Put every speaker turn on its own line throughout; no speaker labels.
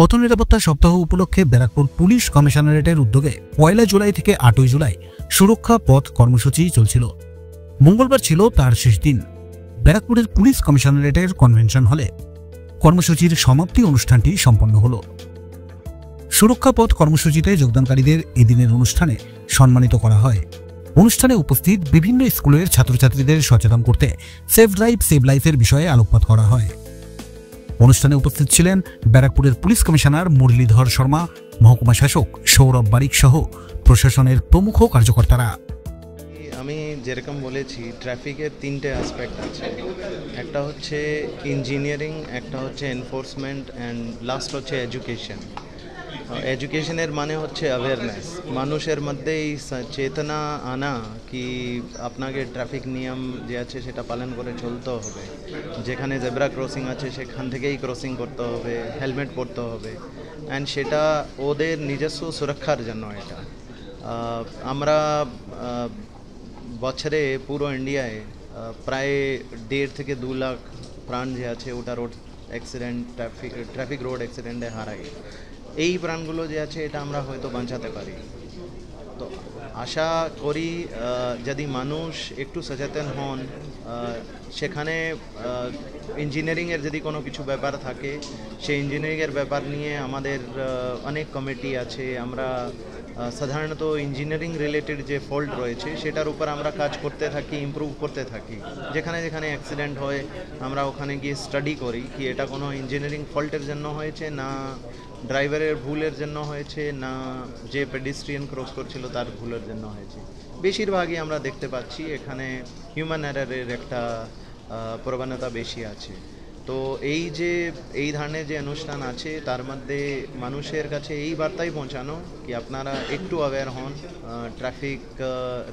পথ নিরাপত্তা সপ্তাহ উপলক্ষে ব্যারাকপুর পুলিশ কমিশনারেটের উদ্যোগে ১ জুলাই থেকে ৮ জুলাই সুরক্ষা পথ কর্মসূচি চলছিল। মঙ্গলবার ছিল তার শেষ দিন। ব্যারাকপুরের পুলিশ কমিশনারেটের কনভেনশন হলে কর্মসূচির সমাপ্তি অনুষ্ঠানটি সম্পন্ন হল। সুরক্ষা পথ কর্মসূচিতে যোগদানকারীদের এদিনের অনুষ্ঠানে সম্মানিত করা হয়। অনুষ্ঠানে উপস্থিত বিভিন্ন স্কুলের ছাত্রছাত্রীদের সচেতন করতে সেভ ড্রাইভ সেভ লাইফের বিষয়ে আলোকপাত করা হয়। অনুষ্ঠানে উপস্থিত ছিলেন ব্যারাকপুরের পুলিশ কমিশনার মুরলীধর শর্মা, মহকুমা শাসক সৌরভ বারিক সহ প্রশাসনের প্রমুখ কার্যকর্তারা।
আমি যেরকম বলেছি, ট্রাফিকের তিনটে অ্যাসপেক্ট আছে। একটা হচ্ছে ইঞ্জিনিয়ারিং, একটা হচ্ছে এনফোর্সমেন্ট অ্যান্ড লাস্ট হচ্ছে এডুকেশন। এডুকেশনের মানে হচ্ছে অ্যাওয়ারনেস, মানুষের মধ্যে এই চেতনা আনা কি আপনাকে ট্রাফিক নিয়ম যে আছে সেটা পালন করে চলতে হবে, যেখানে জেব্রা ক্রসিং আছে সেখান থেকেই ক্রসিং করতে হবে, হেলমেট পরতে হবে, অ্যান্ড সেটা ওদের নিজস্ব সুরক্ষার জন্য। এটা আমরা বছরে পুরো ইন্ডিয়ায় প্রায় 1.5 থেকে 2 লাখ প্রাণ যে আছে ওটা রোড অ্যাক্সিডেন্ট, ট্রাফিক রোড অ্যাক্সিডেন্টে হারায়। এই প্রাণগুলো যে আছে এটা আমরা হয়তো বাঁচাতে পারি। তো আশা করি যদি মানুষ একটু সচেতন হন, সেখানে ইঞ্জিনিয়ারিংয়ের যদি কোনো কিছু ব্যাপার থাকে, সেই ইঞ্জিনিয়ারিংয়ের ব্যাপার নিয়ে আমাদের অনেক কমিটি আছে। আমরা সাধারণত ইঞ্জিনিয়ারিং রিলেটেড যে ফল্ট রয়েছে সেটার উপর আমরা কাজ করতে থাকি, ইমপ্রুভ করতে থাকি। যেখানে যেখানে অ্যাক্সিডেন্ট হয় আমরা ওখানে গিয়ে স্টাডি করি কি এটা কোনো ইঞ্জিনিয়ারিং ফল্টের জন্য হয়েছে, না ড্রাইভারের ভুলের জন্য হয়েছে, না যে পেডিস্ট্রিয়ান ক্রস করছিল তার ভুলের জন্য হয়েছে। বেশিরভাগই আমরা দেখতে পাচ্ছি এখানে হিউম্যান এরারের একটা প্রবণতা বেশি আছে। তো এই ধরনের যে অনুষ্ঠান আছে তার মধ্যে মানুষের কাছে এই বার্তাই পৌঁছানো কি আপনারা একটু অ্যাওয়্যার হন ট্রাফিক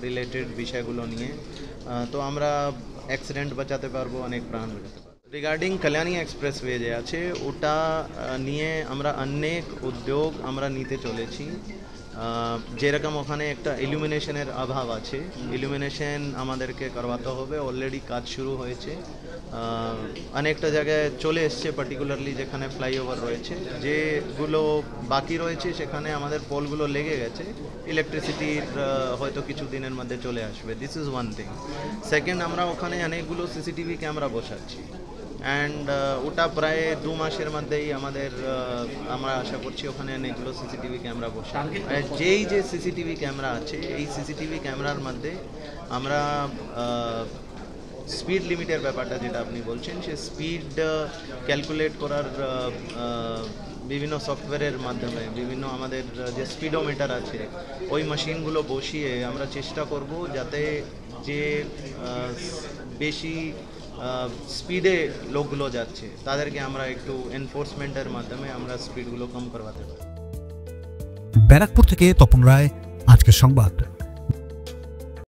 রিলেটেড বিষয়গুলো নিয়ে। তো আমরা অ্যাক্সিডেন্ট বাঁচাতে পারবো, অনেক প্রাণ বাঁচাতে পারবো। রিগার্ডিং কল্যাণী এক্সপ্রেসওয়ে যে আছে ওটা নিয়ে আমরা অনেক উদ্যোগ আমরা নিতে চলেছি। যেরকম ওখানে একটা ইলুমিনেশনের অভাব আছে, ইলুমিনেশন আমাদেরকে করবাতে হবে। অলরেডি কাজ শুরু হয়েছে, অনেকটা জায়গায় চলে এসছে, পার্টিকুলারলি যেখানে ফ্লাইওভার রয়েছে। যেগুলো বাকি রয়েছে সেখানে আমাদের পোলগুলো লেগে গেছে, ইলেকট্রিসিটির হয়তো কিছু দিনের মধ্যে চলে আসবে। This is one thing. Second, আমরা ওখানে অনেকগুলো সিসিটিভি ক্যামেরা বসাচ্ছি, অ্যান্ড ওটা প্রায় 2 মাসের মধ্যেই আমরা আশা করছি ওখানে অনেকগুলো সিসিটিভি ক্যামেরা বসে। যেই যে সিসিটিভি ক্যামেরা আছে এই সিসিটিভি ক্যামেরার মধ্যে আমরা স্পিড লিমিটের ব্যাপারটা যেটা আপনি বলছেন, সে স্পিড ক্যালকুলেট করার বিভিন্ন সফটওয়্যারের মাধ্যমে, বিভিন্ন আমাদের যে স্পিডোমিটার আছে ওই মেশিনগুলো বসিয়ে আমরা চেষ্টা করব যাতে যে বেশি স্পিডে লোকগুলো যাচ্ছে তাদেরকে আমরা একটু এনফোর্সমেন্টের মাধ্যমে আমরা স্পিডগুলো কম করবাতে পারি।
ব্যারাকপুর থেকে তপন রায়, আজকের সংবাদ।